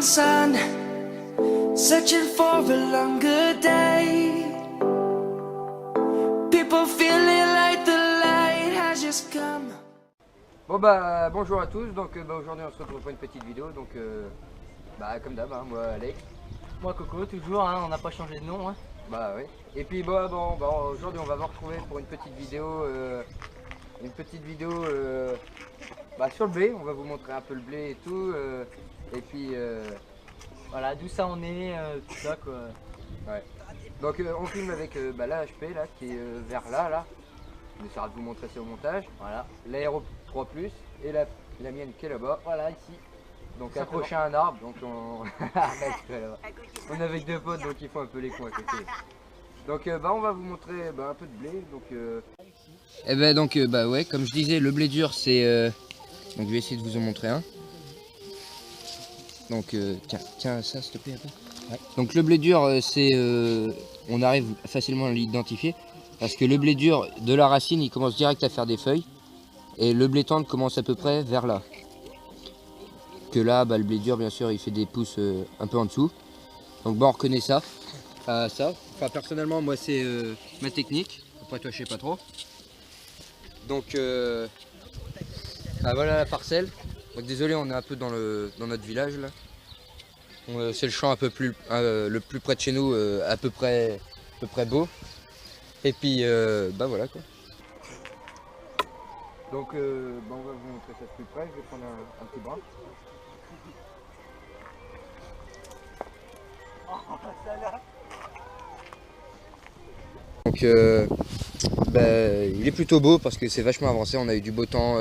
morning sun, searching for a longer day. People feeling like the light has just come. Bon bonjour à tous, donc aujourd'hui on se retrouve pour une petite vidéo, donc comme d'hab, hein, moi Alex. Moi Coco, toujours, hein, on n'a pas changé de nom. Hein. Bah oui. Et puis aujourd'hui on va vous retrouver pour une petite vidéo, sur le blé. On va vous montrer un peu le blé et tout, et puis voilà, d'où ça en est, tout ça quoi. Ouais. Donc on filme avec la HP là, qui est vers là. On essaiera de vous montrer ça au montage. Voilà, l'Aéro 3 Plus et la mienne qui est là-bas. Voilà, ici. Donc accroché à un arbre, donc on on est avec deux potes, donc ils font un peu les cons à côté. Donc on va vous montrer un peu de blé. Donc ouais, comme je disais, le blé dur c'est donc je vais essayer de vous en montrer un. Donc tiens ça s'il te plaît un peu. Ouais. Donc le blé dur c'est on arrive facilement à l'identifier parce que le blé dur de la racine il commence direct à faire des feuilles et le blé tendre commence à peu près vers là. Que là le blé dur bien sûr il fait des pousses un peu en dessous. Donc on reconnaît ça. Enfin personnellement moi c'est ma technique. Après toi je sais pas trop. Donc voilà la parcelle. Donc désolé on est un peu dans notre village là. C'est le champ un peu plus le plus près de chez nous, à peu près beau. Et puis voilà quoi. Donc on va vous montrer ça de plus près. Je vais prendre un petit brin. Donc il est plutôt beau parce que c'est vachement avancé, on a eu du beau temps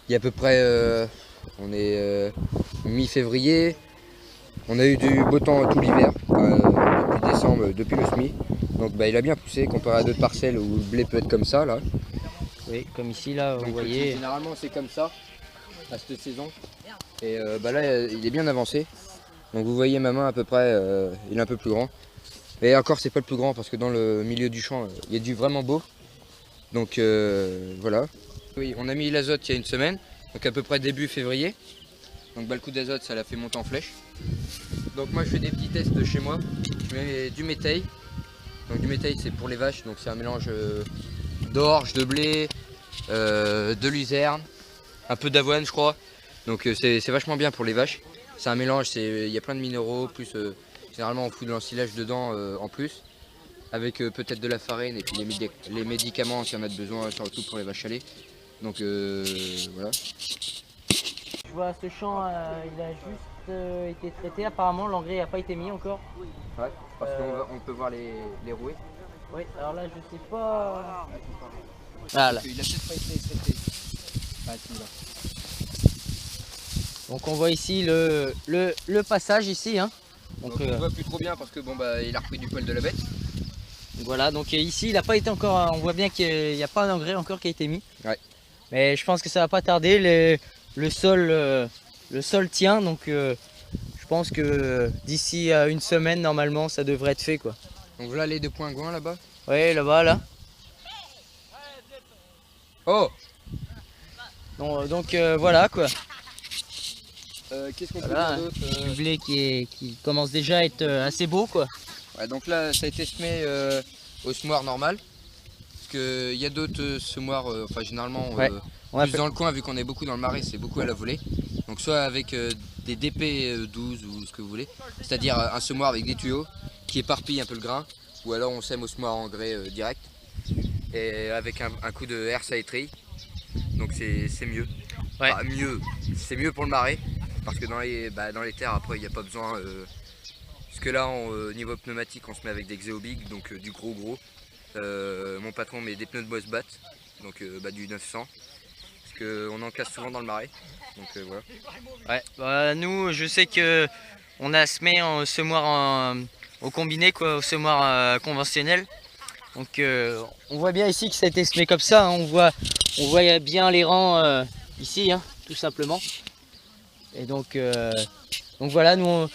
il y a à peu près, on est mi-février, on a eu du beau temps tout l'hiver, depuis décembre, depuis le semis. Donc il a bien poussé comparé à d'autres parcelles où le blé peut être comme ça là. Oui, comme ici là, vous voyez. Généralement c'est comme ça à cette saison. Et là il est bien avancé. Donc vous voyez ma main à peu près, il est un peu plus grand. Et encore c'est pas le plus grand parce que dans le milieu du champ il y a du vraiment beau. Donc voilà. Oui, on a mis l'azote il y a une semaine, donc à peu près début février. Donc le coup d'azote ça l'a fait monter en flèche. Donc moi je fais des petits tests de chez moi. Je mets du métail. Donc du métail c'est pour les vaches, donc c'est un mélange d'orge, de blé, de luzerne, un peu d'avoine je crois. Donc c'est vachement bien pour les vaches. C'est un mélange, il y a plein de minéraux, plus généralement on fout de l'ensilage dedans en plus, avec peut-être de la farine et puis les médicaments s'il y en a de besoin, surtout pour les vaches à lait. Donc voilà. Je vois ce champ, il a juste été traité, apparemment l'engrais n'a pas été mis encore. Ouais, parce qu'on peut voir les rouées. Oui, alors là je sais pas. Voilà. Il a peut-être pas été traité. Ah, si, là. Donc on voit ici le passage ici. Hein. Donc on voit plus trop bien parce que il a repris du poil de la bête. Voilà, donc ici il n'a pas été encore, on voit bien qu'il n'y a pas d'engrais encore qui a été mis. Ouais. Mais je pense que ça va pas tarder, le sol tient, donc je pense que d'ici une semaine normalement ça devrait être fait quoi. Donc voilà les deux points goins là-bas. Oui, là-bas là. Oh. Donc voilà quoi. Qu'est-ce qu'on peut Voilà, dire d'autre du blé qui commence déjà à être assez beau quoi. Ouais, donc là ça a été semé au semoir normal. Parce qu'il y a d'autres semoirs, généralement plus dans le coin vu qu'on est beaucoup dans le marais, c'est beaucoup à la volée. Donc soit avec des DP12 ou ce que vous voulez, c'est-à-dire un semoir avec des tuyaux qui éparpille un peu le grain, ou alors on sème au semoir en engrais direct et avec un coup de air saétrie. Donc c'est mieux. Ouais. Enfin, c'est mieux pour le marais parce que dans les terres après il n'y a pas besoin. Parce que là au niveau pneumatique on se met avec des Xeobig, donc du gros. Mon patron met des pneus de Mossbat, donc du 900, parce qu'on en casse souvent dans le marais. Donc voilà. Ouais, nous je sais que on a semé en semoir au combiné quoi, au semoir conventionnel. Donc on voit bien ici que ça a été semé comme ça, hein. On voit bien les rangs ici, hein, tout simplement. Et donc voilà, nous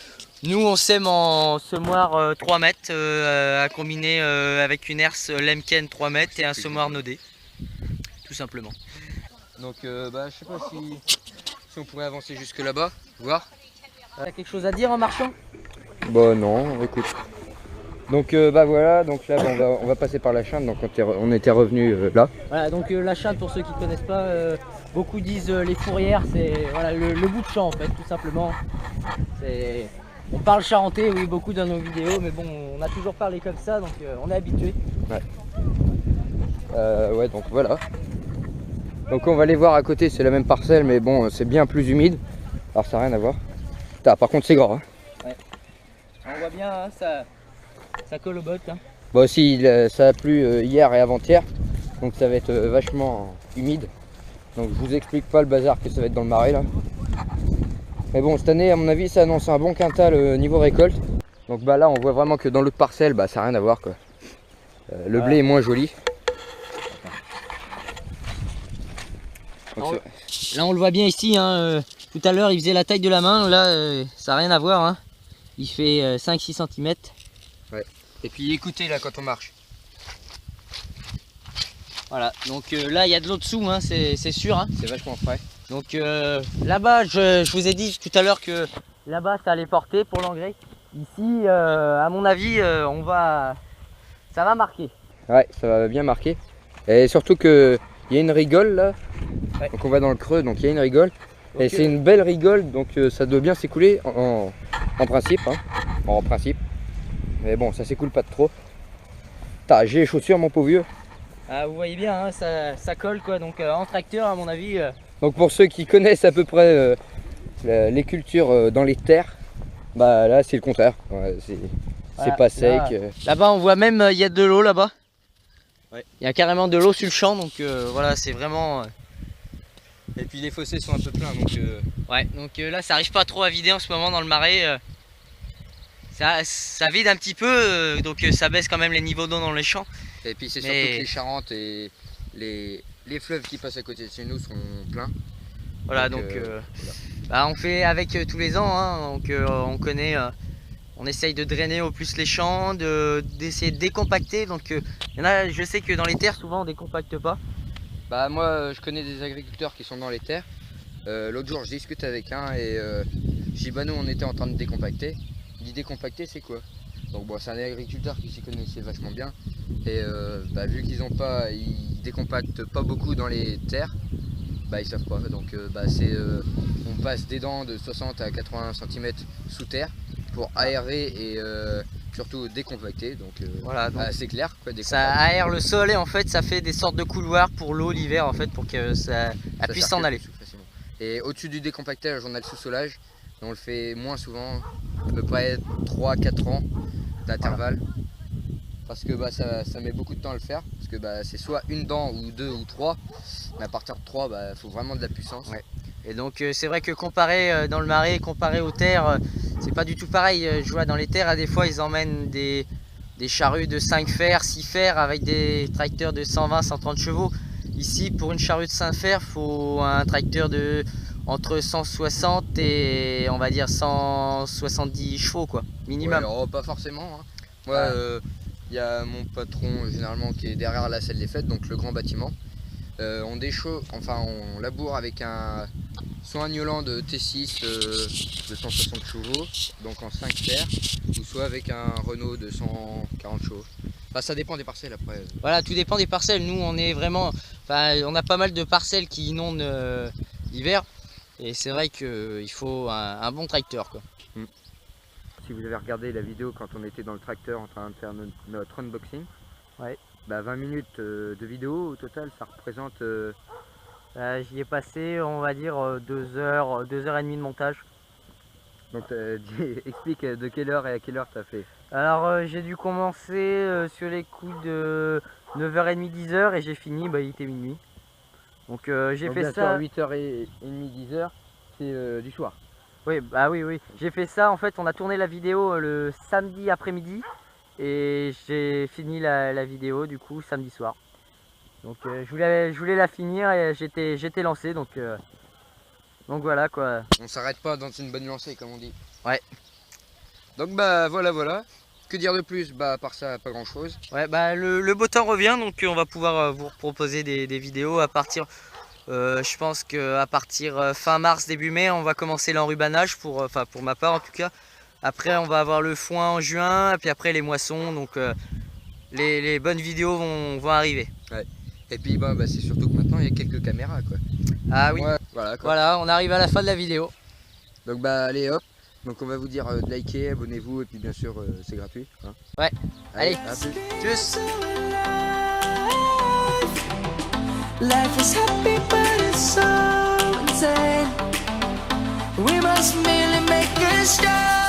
on sème en semoir 3 mètres à combiner avec une herse Lemken 3 mètres et un semoir nodé, tout simplement. Donc je sais pas si on pourrait avancer jusque là-bas, voir. T'as quelque chose à dire en marchant? Bah non, écoute. Donc bah voilà, donc là bah, on va passer par la Chinde, donc on était revenu là. Voilà, donc la Chinde, pour ceux qui connaissent pas, beaucoup disent les fourrières, c'est voilà, le bout de champ en fait, tout simplement. On parle charentais, oui, beaucoup dans nos vidéos, mais bon, on a toujours parlé comme ça, donc on est habitué. Ouais, donc voilà. Donc on va aller voir à côté, c'est la même parcelle, mais bon, c'est bien plus humide. Alors ça n'a rien à voir. Putain, par contre c'est grand. Hein. On voit bien, hein, ça colle au bottes. Hein. Bah aussi, ça a plu hier et avant-hier, donc ça va être vachement humide. Donc je vous explique pas le bazar que ça va être dans le marais là. Mais bon, cette année, à mon avis, ça annonce un bon quintal niveau récolte. Donc bah là, on voit vraiment que dans l'autre parcelle, bah ça n'a rien à voir quoi. Le blé est moins joli. Donc, là on le voit bien ici, hein, tout à l'heure il faisait la taille de la main, là ça n'a rien à voir, hein. Il fait 5-6 cm. Ouais. Et puis écoutez là quand on marche. Voilà, donc là il y a de l'eau dessous, hein, c'est sûr. Hein. C'est vachement frais. Donc là-bas, je vous ai dit tout à l'heure que là-bas ça allait porter pour l'engrais. Ici, à mon avis, ça va marquer. Ouais, ça va bien marquer. Et surtout que il y a une rigole là. Ouais. Donc on va dans le creux, donc il y a une rigole. Et c'est une belle rigole, donc ça doit bien s'écouler en principe. Hein. En principe. Mais bon, ça s'écoule pas de trop. J'ai les chaussures, mon pauvre vieux. Ah, vous voyez bien, hein, ça colle quoi. Donc en tracteur, à mon avis. Donc pour ceux qui connaissent à peu près les cultures dans les terres, bah là c'est le contraire. Ouais, c'est pas sec. Là-bas, on voit même il y a de l'eau là-bas. Ouais. Il y a carrément de l'eau sur le champ, donc voilà, c'est vraiment. Et puis les fossés sont un peu pleins, donc. Ouais, donc là, ça arrive pas trop à vider en ce moment dans le marais. Ça vide un petit peu, donc ça baisse quand même les niveaux d'eau dans les champs. Et puis c'est surtout que les Charentes et les fleuves qui passent à côté de chez nous sont pleins. Voilà, donc bah, on fait avec tous les ans, hein, donc on connaît. On essaye de drainer au plus les champs, d'essayer de décompacter. Donc y en a, je sais que dans les terres souvent on décompacte pas. Bah moi je connais des agriculteurs qui sont dans les terres. L'autre jour je discute avec un et je dis bah nous on était en train de décompacter. Il dit décompacter c'est quoi? Donc bon c'est un agriculteur qui s'y connaissait vachement bien. Et bah, vu qu'ils décompactent pas beaucoup dans les terres, bah ils savent pas. Donc bah, on passe des dents de 60 à 80 cm sous terre pour aérer et surtout décompacter. Donc voilà, bah, c'est clair quoi, ça aère le sol et en fait ça fait des sortes de couloirs pour l'eau l'hiver en fait pour que ça puisse s'en aller. Et au-dessus du décompactage on a le sous-solage, on le fait moins souvent, à peu près 3-4 ans d'intervalle. Voilà. Parce que bah, ça met beaucoup de temps à le faire, parce que bah, c'est soit une dent ou deux ou trois, mais à partir de 3, bah, faut vraiment de la puissance. Ouais. Et donc c'est vrai que comparé dans le marais, comparé aux terres, c'est pas du tout pareil. Je vois dans les terres, à des fois ils emmènent des charrues de 5 fers, 6 fers avec des tracteurs de 120-130 chevaux. Ici pour une charrue de 5 fers, il faut un tracteur de entre 160 et on va dire 170 chevaux quoi, minimum. Ouais, alors, pas forcément. Hein. Moi, il y a mon patron généralement qui est derrière la salle des fêtes, donc le grand bâtiment. On laboure avec soit un Newland T6 de 160 chevaux, donc en 5 fers, ou soit avec un Renault de 140 chevaux. Enfin, ça dépend des parcelles après. Voilà, tout dépend des parcelles. Nous, on est vraiment, on a pas mal de parcelles qui inondent l'hiver, et c'est vrai qu'il faut un bon tracteur, quoi. Si vous avez regardé la vidéo quand on était dans le tracteur en train de faire notre unboxing, ouais. Bah 20 minutes de vidéo au total, ça représente... J'y ai passé, on va dire, 2 heures et demie de montage. Donc explique de quelle heure et à quelle heure tu as fait. Alors j'ai dû commencer sur les coups de 9h30, 10h et j'ai fini, bah, il était minuit. Donc j'ai fait ça... 8h30, 10h, c'est du soir. Oui, bah oui. J'ai fait ça, en fait, on a tourné la vidéo le samedi après-midi. Et j'ai fini la vidéo du coup samedi soir. Donc je voulais la finir et j'étais lancé donc voilà quoi. On s'arrête pas dans une bonne lancée comme on dit. Ouais. Donc bah voilà. Que dire de plus? Bah à part ça pas grand chose. Ouais bah le beau temps revient donc on va pouvoir vous proposer des vidéos à partir Je pense qu'à partir fin mars, début mai, on va commencer l'enrubanage, pour ma part en tout cas. Après, on va avoir le foin en juin, et puis après les moissons, donc les bonnes vidéos vont arriver. Ouais. Et puis bah, c'est surtout que maintenant il y a quelques caméras quoi. Ah oui, Ouais, voilà, quoi. voilà, on arrive à la fin de la vidéo. Donc bah allez hop, donc on va vous dire de liker, abonnez-vous et puis bien sûr c'est gratuit. Hein. Ouais, allez. À plus. Tchuss. Life is happy but it's so insane. We must merely make a start.